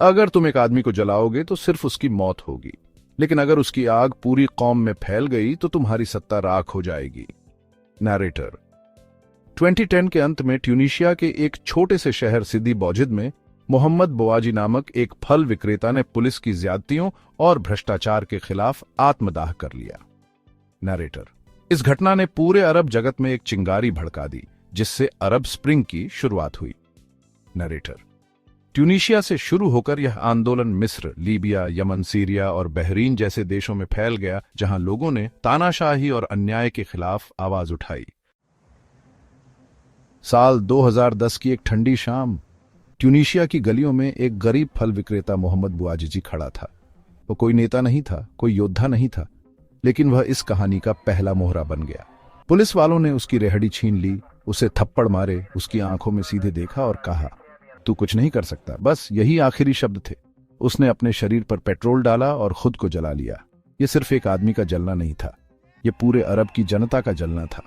अगर तुम एक आदमी को जलाओगे तो सिर्फ उसकी मौत होगी, लेकिन अगर उसकी आग पूरी कौम में फैल गई तो तुम्हारी सत्ता राख हो जाएगी। नैरेटर। 2010 के अंत में ट्यूनीशिया के एक छोटे से शहर सिद्दी बोजिद में मोहम्मद बोआजी नामक एक फल विक्रेता ने पुलिस की ज्यादतियों और भ्रष्टाचार के खिलाफ आत्मदाह कर लिया। नैरेटर। इस घटना ने पूरे अरब जगत में एक चिंगारी भड़का दी, जिससे अरब स्प्रिंग की शुरुआत हुई। नैरेटर। ट्यूनीशिया से शुरू होकर यह आंदोलन मिस्र, लीबिया, यमन, सीरिया और बहरीन जैसे देशों में फैल गया, जहां लोगों ने तानाशाही और अन्याय के खिलाफ आवाज उठाई। साल 2010 की एक ठंडी शाम ट्यूनीशिया की गलियों में एक गरीब फल विक्रेता मोहम्मद बुआजी खड़ा था। वो कोई नेता नहीं था, कोई योद्धा नहीं था, लेकिन वह इस कहानी का पहला मोहरा बन गया। पुलिस वालों ने उसकी रेहड़ी छीन ली, उसे थप्पड़ मारे, उसकी आंखों में सीधे देखा और कहा, तू कुछ नहीं कर सकता। बस यही आखिरी शब्द थे। उसने अपने शरीर पर पेट्रोल डाला और खुद को जला लिया। यह सिर्फ एक आदमी का जलना नहीं था, यह पूरे अरब की जनता का जलना था।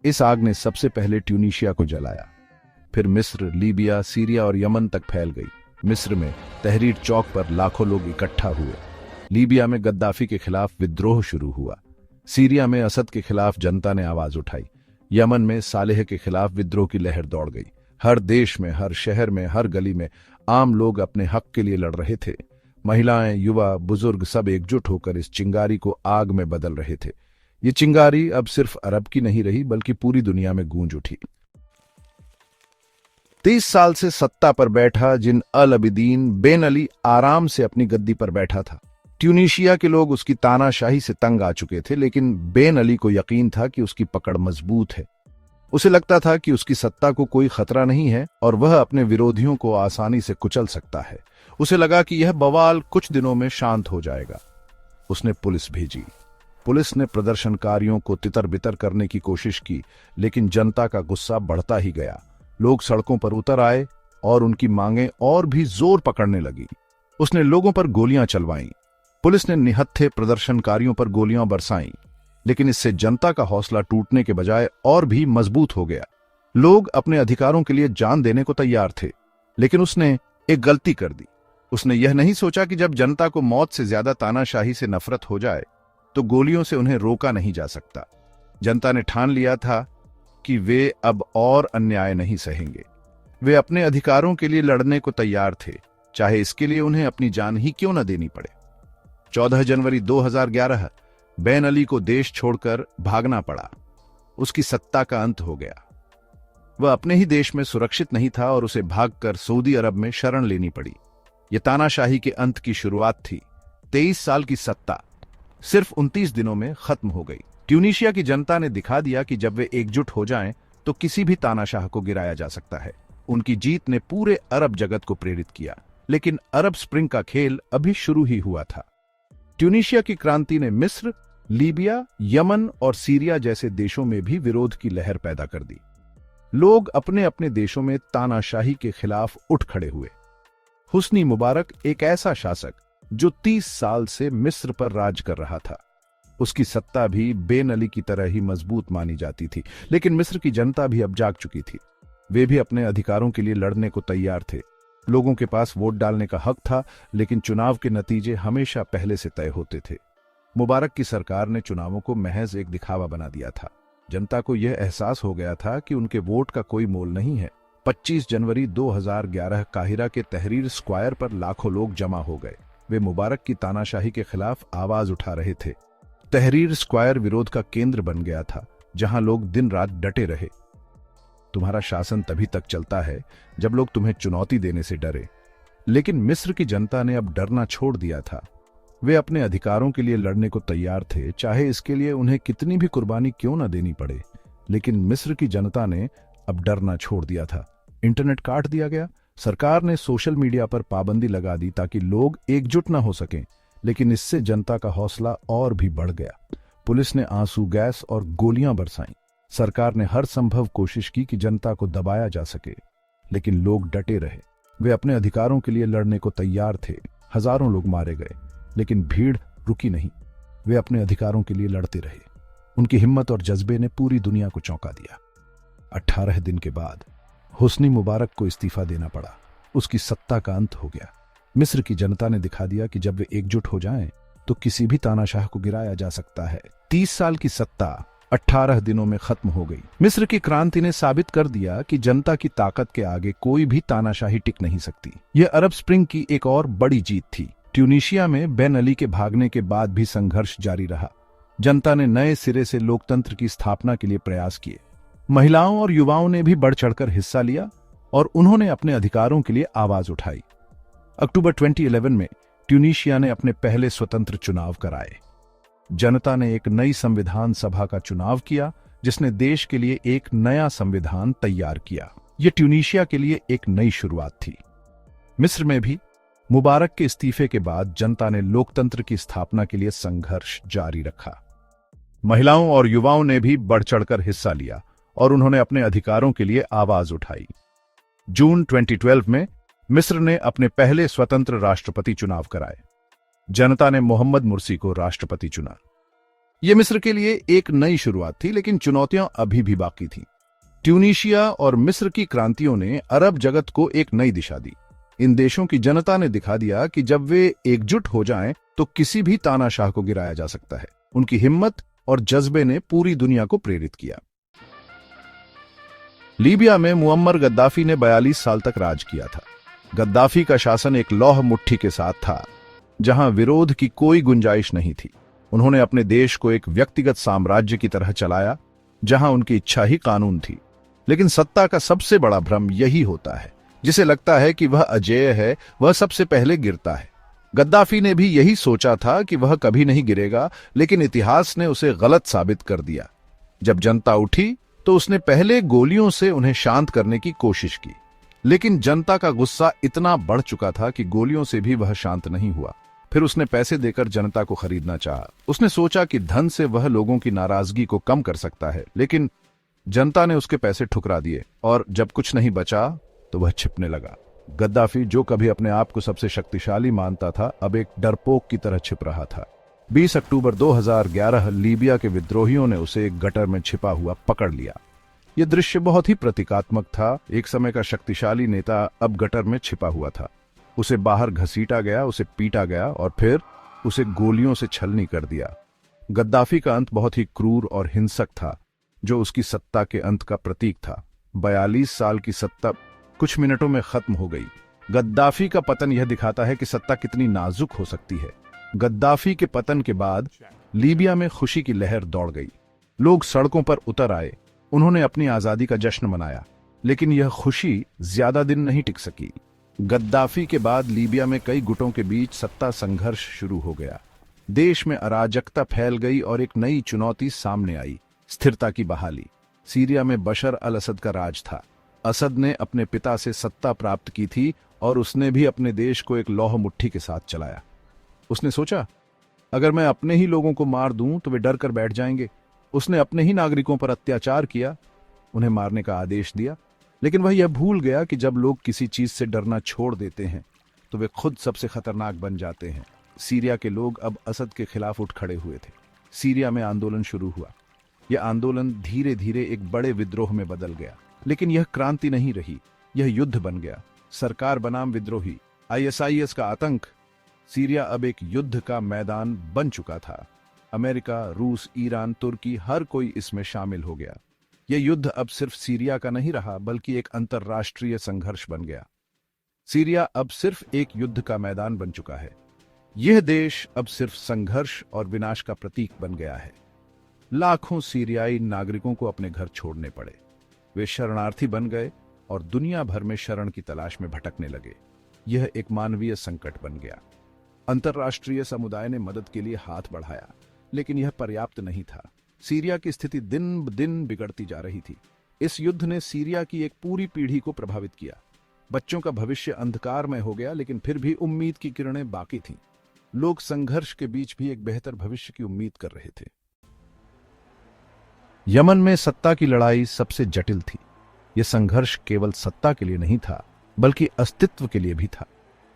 इस आग ने सबसे पहले ट्यूनीशिया को जलाया, फिर मिस्र, लीबिया, सीरिया और यमन तक फैल गई। मिस्र में तहरीर चौक पर लाखों लोग इकट्ठा हुए। लीबिया में गद्दाफी के खिलाफ विद्रोह शुरू हुआ। सीरिया में असद के खिलाफ जनता ने आवाज उठाई। यमन में सालेह के खिलाफ विद्रोह की लहर दौड़ गई। हर देश में, हर शहर में, हर गली में आम लोग अपने हक के लिए लड़ रहे थे। महिलाएं, युवा, बुजुर्ग सब एकजुट होकर इस चिंगारी को आग में बदल रहे थे। ये चिंगारी अब सिर्फ अरब की नहीं रही, बल्कि पूरी दुनिया में गूंज उठी। 30 साल से सत्ता पर बैठा जिन अल अबिदीन बेन अली आराम से अपनी गद्दी पर बैठा था। ट्यूनीशिया के लोग उसकी तानाशाही से तंग आ चुके थे, लेकिन बेन अली को यकीन था कि उसकी पकड़ मजबूत है। उसे लगता था कि उसकी सत्ता को कोई खतरा नहीं है और वह अपने विरोधियों को आसानी से कुचल सकता है। उसे लगा कि यह बवाल कुछ दिनों में शांत हो जाएगा। उसने पुलिस भेजी। पुलिस ने प्रदर्शनकारियों को तितर बितर करने की कोशिश की, लेकिन जनता का गुस्सा बढ़ता ही गया। लोग सड़कों पर उतर आए और उनकी मांगें और भी जोर पकड़ने लगी। उसने लोगों पर गोलियां चलवाईं। पुलिस ने निहत्थे प्रदर्शनकारियों पर गोलियां बरसाईं, लेकिन इससे जनता का हौसला टूटने के बजाय और भी मजबूत हो गया। लोग अपने अधिकारों के लिए जान देने को तैयार थे, लेकिन उसने एक गलती कर दी। उसने यह नहीं सोचा कि जब जनता को मौत से ज्यादा तानाशाही से नफरत हो जाए तो गोलियों से उन्हें रोका नहीं जा सकता। जनता ने ठान लिया था कि वे अब और अन्याय नहीं सहेंगे। वे अपने अधिकारों के लिए लड़ने को तैयार थे, चाहे इसके लिए उन्हें अपनी जान ही क्यों न देनी पड़े। 14 जनवरी 2011 बेन अली को देश छोड़कर भागना पड़ा। उसकी सत्ता का अंत हो गया। वह अपने ही देश में सुरक्षित नहीं था और उसे भागकर सऊदी अरब में शरण लेनी पड़ी। यह तानाशाही के अंत की शुरुआत थी। 23 साल की सत्ता सिर्फ 29 दिनों में खत्म हो गई। ट्यूनीशिया की जनता ने दिखा दिया कि जब वे एकजुट हो जाएं तो किसी भी तानाशाह को गिराया जा सकता है। उनकी जीत ने पूरे अरब जगत को प्रेरित किया, लेकिन अरब स्प्रिंग का खेल अभी शुरू ही हुआ था। ट्यूनीशिया की क्रांति ने मिस्र, लीबिया, यमन और सीरिया जैसे देशों में भी विरोध की लहर पैदा कर दी। लोग अपने अपने देशों में तानाशाही के खिलाफ उठ खड़े हुए। हुस्नी मुबारक एक ऐसा शासक जो 30 साल से मिस्र पर राज कर रहा था। उसकी सत्ता भी बेन अली की तरह ही मजबूत मानी जाती थी, लेकिन मिस्र की जनता भी अब जाग चुकी थी। वे भी अपने अधिकारों के लिए लड़ने को तैयार थे। लोगों के पास वोट डालने का हक था, लेकिन चुनाव के नतीजे हमेशा पहले से तय होते थे। मुबारक की सरकार ने चुनावों को महज एक दिखावा बना दिया था। जनता को यह एहसास हो गया था कि उनके वोट का कोई मोल नहीं है। 25 जनवरी 2011 काहिरा के तहरीर स्क्वायर पर लाखों लोग जमा हो गए। वे मुबारक की तानाशाही के खिलाफ आवाज उठा रहे थे। तहरीर स्क्वायर विरोध का केंद्र बन गया था, जहां लोग दिन रात डटे रहे। तुम्हारा शासन तभी तक चलता है जब लोग तुम्हें चुनौती देने से डरे। लेकिन मिस्र की जनता ने अब डरना छोड़ दिया था। वे अपने अधिकारों के लिए लड़ने को तैयार थे, चाहे इसके लिए उन्हें कितनी भी कुर्बानी क्यों न देनी पड़े। लेकिन मिस्र की जनता ने अब डरना छोड़ दिया था। इंटरनेट काट दिया गया। सरकार ने सोशल मीडिया पर पाबंदी लगा दी ताकि लोग एकजुट न हो सकें, लेकिन इससे जनता का हौसला और भी बढ़ गया। पुलिस ने आंसू गैस और गोलियां बरसाईं। सरकार ने हर संभव कोशिश की कि जनता को दबाया जा सके, लेकिन लोग डटे रहे। वे अपने अधिकारों के लिए लड़ने को तैयार थे। हजारों लोग मारे गए, लेकिन भीड़ रुकी नहीं। वे अपने अधिकारों के लिए लड़ते रहे। उनकी हिम्मत और जज्बे ने पूरी दुनिया को चौंका दिया। 18 दिन के बाद हुस्नी मुबारक को इस्तीफा देना पड़ा। उसकी सत्ता का अंत हो गया। मिस्र की जनता ने दिखा दिया कि जब वे एकजुट हो जाएं, तो किसी भी तानाशाह को गिराया जा सकता है। 30 साल की सत्ता 18 दिनों में खत्म हो गई। मिस्र की क्रांति ने साबित कर दिया कि जनता की ताकत के आगे कोई भी तानाशाही टिक नहीं सकती। यह अरब स्प्रिंग की एक और बड़ी जीत थी। ट्यूनीशिया में बेन अली के भागने के बाद भी संघर्ष जारी रहा। जनता ने नए सिरे से लोकतंत्र की स्थापना के लिए प्रयास किए। महिलाओं और युवाओं ने भी बढ़ चढ़कर हिस्सा लिया और उन्होंने अपने अधिकारों के लिए आवाज उठाई। अक्टूबर 2011 में ट्यूनीशिया ने अपने पहले स्वतंत्र चुनाव कराए। जनता ने एक नई संविधान सभा का चुनाव किया, जिसने देश के लिए एक नया संविधान तैयार किया। यह ट्यूनीशिया के लिए एक नई शुरुआत थी। मिस्र में भी मुबारक के इस्तीफे के बाद जनता ने लोकतंत्र की स्थापना के लिए संघर्ष जारी रखा। महिलाओं और युवाओं ने भी बढ़ चढ़कर हिस्सा लिया और उन्होंने अपने अधिकारों के लिए आवाज उठाई। जून 2012 में मिस्र ने अपने पहले स्वतंत्र राष्ट्रपति चुनाव कराए। जनता ने मोहम्मद मुर्सी को राष्ट्रपति चुना। यह मिस्र के लिए एक नई शुरुआत थी, लेकिन चुनौतियां अभी भी बाकी थीं। ट्यूनीशिया और मिस्र की क्रांतियों ने अरब जगत को एक नई दिशा दी। इन देशों की जनता ने दिखा दिया कि जब वे एकजुट हो जाएं, तो किसी भी तानाशाह को गिराया जा सकता है। उनकी हिम्मत और जज्बे ने पूरी दुनिया को प्रेरित किया। लीबिया में मुअम्मर गद्दाफी ने 42 साल तक राज किया था। गद्दाफी का शासन एक लौह मुट्ठी के साथ था, जहां विरोध की कोई गुंजाइश नहीं थी। उन्होंने अपने देश को एक व्यक्तिगत साम्राज्य की तरह चलाया, जहां उनकी इच्छा ही कानून थी। लेकिन सत्ता का सबसे बड़ा भ्रम यही होता है, जिसे लगता है कि वह अजेय है, वह सबसे पहले गिरता है। गद्दाफी ने भी यही सोचा था कि वह कभी नहीं गिरेगा, लेकिन इतिहास ने उसे गलत साबित कर दिया। जब जनता उठी, तो उसने पहले गोलियों से उन्हें शांत करने की कोशिश की, लेकिन जनता का गुस्सा इतना बढ़ चुका था कि गोलियों से भी वह शांत नहीं हुआ। फिर उसने पैसे देकर जनता को खरीदना चाहा। उसने सोचा कि धन से वह लोगों की नाराजगी को कम कर सकता है, लेकिन जनता ने उसके पैसे ठुकरा दिए और जब कुछ नहीं बचा तो वह छिपने लगा। गद्दाफी, जो कभी अपने आप को सबसे शक्तिशाली मानता था, अब एक डरपोक की तरह छिप रहा था। 20 अक्टूबर 2011 लीबिया के विद्रोहियों ने उसे एक गटर में छिपा हुआ पकड़ लिया। यह दृश्य बहुत ही प्रतीकात्मक था। एक समय का शक्तिशाली नेता अब गटर में छिपा हुआ था। उसे बाहर घसीटा गया, उसे पीटा गया और फिर उसे गोलियों से छलनी कर दिया। गद्दाफी का अंत बहुत ही क्रूर और हिंसक था, जो उसकी सत्ता के अंत का प्रतीक था। 42 साल की सत्ता कुछ मिनटों में खत्म हो गई। गद्दाफी का पतन यह दिखाता है कि सत्ता कितनी नाजुक हो सकती है। गद्दाफी के पतन के बाद लीबिया में खुशी की लहर दौड़ गई। लोग सड़कों पर उतर आए, उन्होंने अपनी आजादी का जश्न मनाया। लेकिन यह खुशी ज्यादा दिन नहीं टिक सकी। गद्दाफी के बाद लीबिया में कई गुटों के बीच सत्ता संघर्ष शुरू हो गया। देश में अराजकता फैल गई और एक नई चुनौती सामने आई, स्थिरता की बहाली। सीरिया में बशर अल असद का राज था। असद ने अपने पिता से सत्ता प्राप्त की थी और उसने भी अपने देश को एक लौह मुट्ठी के साथ चलाया। उसने सोचा, अगर मैं अपने ही लोगों को मार दूं तो वे डर कर बैठ जाएंगे। उसने अपने ही नागरिकों पर अत्याचार किया, उन्हें मारने का आदेश दिया। लेकिन वह यह भूल गया कि जब लोग किसी चीज से डरना छोड़ देते हैं तो वे खुद सबसे खतरनाक बन जाते हैं। सीरिया के लोग अब असद के खिलाफ उठ खड़े हुए थे। सीरिया में आंदोलन शुरू हुआ। यह आंदोलन धीरे धीरे एक बड़े विद्रोह में बदल गया। लेकिन यह क्रांति नहीं रही, यह युद्ध बन गया। सरकार बनाम विद्रोही, ISIS का आतंक। सीरिया अब एक युद्ध का मैदान बन चुका था। अमेरिका, रूस, ईरान, तुर्की, हर कोई इसमें शामिल हो गया। यह युद्ध अब सिर्फ सीरिया का नहीं रहा, बल्कि एक अंतर्राष्ट्रीय संघर्ष बन गया। सीरिया अब सिर्फ एक युद्ध का मैदान बन चुका है। यह देश अब सिर्फ संघर्ष और विनाश का प्रतीक बन गया है। लाखों सीरियाई नागरिकों को अपने घर छोड़ने पड़े। वे शरणार्थी बन गए और दुनिया भर में शरण की तलाश में भटकने लगे। यह एक मानवीय संकट बन गया। अंतर्राष्ट्रीय समुदाय ने मदद के लिए हाथ बढ़ाया, लेकिन यह पर्याप्त नहीं था। सीरिया की स्थिति दिन ब दिन बिगड़ती जा रही थी। इस युद्ध ने सीरिया की एक पूरी पीढ़ी को प्रभावित किया। बच्चों का भविष्य अंधकारमय हो गया, लेकिन फिर भी उम्मीद की किरणें बाकी थीं। लोग संघर्ष के बीच भी एक बेहतर भविष्य की उम्मीद कर रहे थे। यमन में सत्ता की लड़ाई सबसे जटिल थी। यह संघर्ष केवल सत्ता के लिए नहीं था, बल्कि अस्तित्व के लिए भी था।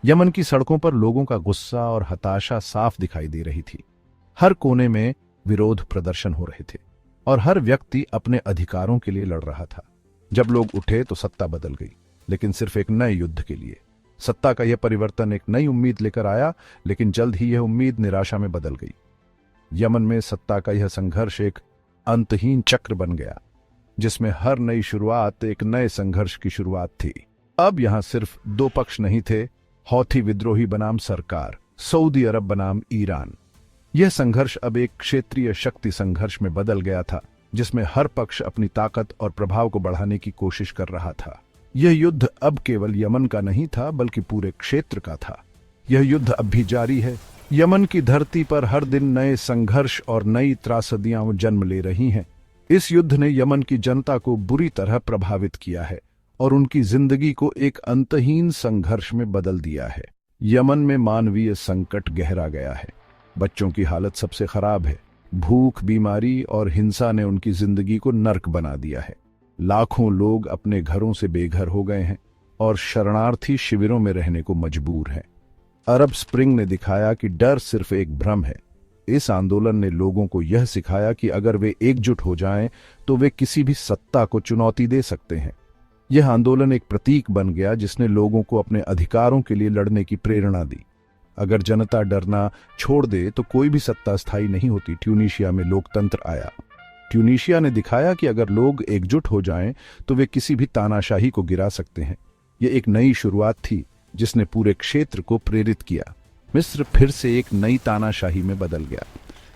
यमन की सड़कों पर लोगों का गुस्सा और हताशा साफ दिखाई दे रही थी। हर कोने में विरोध प्रदर्शन हो रहे थे और हर व्यक्ति अपने अधिकारों के लिए लड़ रहा था। जब लोग उठे तो सत्ता बदल गई, लेकिन सिर्फ एक नए युद्ध के लिए। सत्ता का यह परिवर्तन एक नई उम्मीद लेकर आया, लेकिन जल्द ही यह उम्मीद निराशा में बदल गई। यमन में सत्ता का यह संघर्ष एक अंतहीन चक्र बन गया, जिसमें हर नई शुरुआत एक नए संघर्ष की शुरुआत थी। अब यहां सिर्फ दो पक्ष नहीं थे, हौथी विद्रोही बनाम सरकार, सऊदी अरब बनाम ईरान। यह संघर्ष अब एक क्षेत्रीय शक्ति संघर्ष में बदल गया था, जिसमें हर पक्ष अपनी ताकत और प्रभाव को बढ़ाने की कोशिश कर रहा था। यह युद्ध अब केवल यमन का नहीं था, बल्कि पूरे क्षेत्र का था। यह युद्ध अब भी जारी है। यमन की धरती पर हर दिन नए संघर्ष और नई त्रासदियां जन्म ले रही हैं। इस युद्ध ने यमन की जनता को बुरी तरह प्रभावित किया है और उनकी जिंदगी को एक अंतहीन संघर्ष में बदल दिया है। यमन में मानवीय संकट गहरा गया है। बच्चों की हालत सबसे खराब है। भूख, बीमारी और हिंसा ने उनकी जिंदगी को नर्क बना दिया है। लाखों लोग अपने घरों से बेघर हो गए हैं और शरणार्थी शिविरों में रहने को मजबूर हैं। अरब स्प्रिंग ने दिखाया कि डर सिर्फ एक भ्रम है। इस आंदोलन ने लोगों को यह सिखाया कि अगर वे एकजुट हो जाएं, तो वे किसी भी सत्ता को चुनौती दे सकते हैं। यह आंदोलन एक प्रतीक बन गया जिसने लोगों को अपने अधिकारों के लिए लड़ने की प्रेरणा दी। अगर जनता डरना छोड़ दे तो कोई भी सत्ता स्थायी नहीं होती। ट्यूनीशिया में लोकतंत्र आया। ट्यूनीशिया ने दिखाया कि अगर लोग एकजुट हो जाएं, तो वे किसी भी तानाशाही को गिरा सकते हैं। यह एक नई शुरुआत थी जिसने पूरे क्षेत्र को प्रेरित किया। मिस्र फिर से एक नई तानाशाही में बदल गया।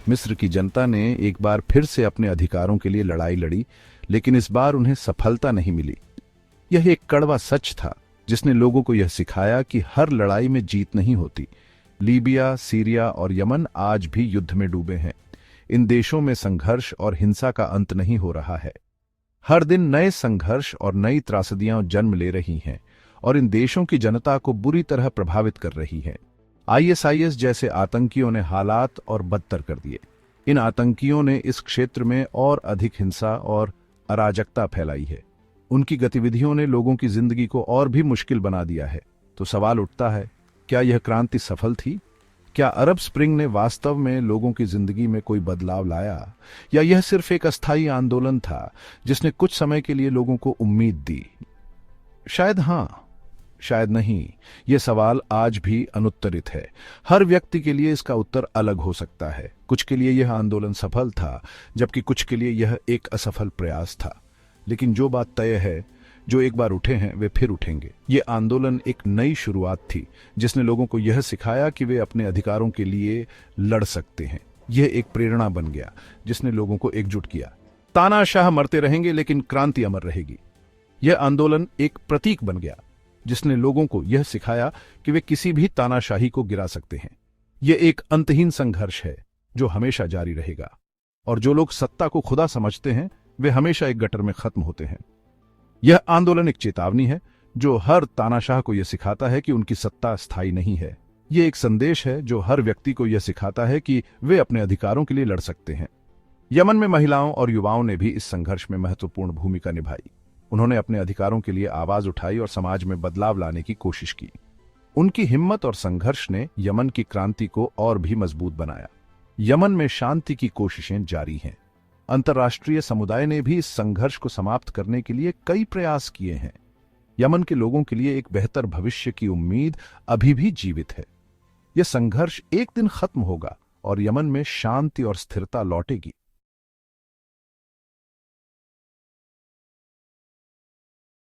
मिस्र की जनता ने एक बार फिर से अपने अधिकारों के लिए लड़ाई लड़ी, लेकिन इस बार उन्हें सफलता नहीं मिली। यह एक कड़वा सच था जिसने लोगों को यह सिखाया कि हर लड़ाई में जीत नहीं होती। लीबिया, सीरिया और यमन आज भी युद्ध में डूबे हैं। इन देशों में संघर्ष और हिंसा का अंत नहीं हो रहा है। हर दिन नए संघर्ष और नई त्रासदियां जन्म ले रही हैं और इन देशों की जनता को बुरी तरह प्रभावित कर रही हैं। आईएसआईएस जैसे आतंकियों ने हालात और बदतर कर दिए। इन आतंकियों ने इस क्षेत्र में और अधिक हिंसा और अराजकता फैलाई है। उनकी गतिविधियों ने लोगों की जिंदगी को और भी मुश्किल बना दिया है। तो सवाल उठता है, क्या यह क्रांति सफल थी? क्या अरब स्प्रिंग ने वास्तव में लोगों की जिंदगी में कोई बदलाव लाया, या यह सिर्फ एक अस्थायी आंदोलन था जिसने कुछ समय के लिए लोगों को उम्मीद दी? शायद हां, शायद नहीं। यह सवाल आज भी अनुत्तरित है। हर व्यक्ति के लिए इसका उत्तर अलग हो सकता है। कुछ के लिए यह आंदोलन सफल था, जबकि कुछ के लिए यह एक असफल प्रयास था। लेकिन जो बात तय है, जो एक बार उठे हैं वे फिर उठेंगे। ये आंदोलन एक नई शुरुआत थी जिसने लोगों को यह सिखाया कि वे अपने अधिकारों के लिए लड़ सकते हैं। यह एक प्रेरणा बन गया जिसने लोगों को एकजुट किया। तानाशाह मरते रहेंगे, लेकिन क्रांति अमर रहेगी। यह आंदोलन एक प्रतीक बन गया जिसने लोगों को यह सिखाया कि वे किसी भी तानाशाही को गिरा सकते हैं। यह एक अंतहीन संघर्ष है जो हमेशा जारी रहेगा, और जो लोग सत्ता को खुदा समझते हैं वे हमेशा एक गटर में खत्म होते हैं। यह आंदोलन एक चेतावनी है जो हर तानाशाह को यह सिखाता है कि उनकी सत्ता स्थायी नहीं है। यह एक संदेश है जो हर व्यक्ति को यह सिखाता है कि वे अपने अधिकारों के लिए लड़ सकते हैं। यमन में महिलाओं और युवाओं ने भी इस संघर्ष में महत्वपूर्ण भूमिका निभाई। उन्होंने अपने अधिकारों के लिए आवाज उठाई और समाज में बदलाव लाने की कोशिश की। उनकी हिम्मत और संघर्ष ने यमन की क्रांति को और भी मजबूत बनाया। यमन में शांति की कोशिशें जारी हैं। अंतर्राष्ट्रीय समुदाय ने भी इस संघर्ष को समाप्त करने के लिए कई प्रयास किए हैं। यमन के लोगों के लिए एक बेहतर भविष्य की उम्मीद अभी भी जीवित है। यह संघर्ष एक दिन खत्म होगा और यमन में शांति और स्थिरता लौटेगी।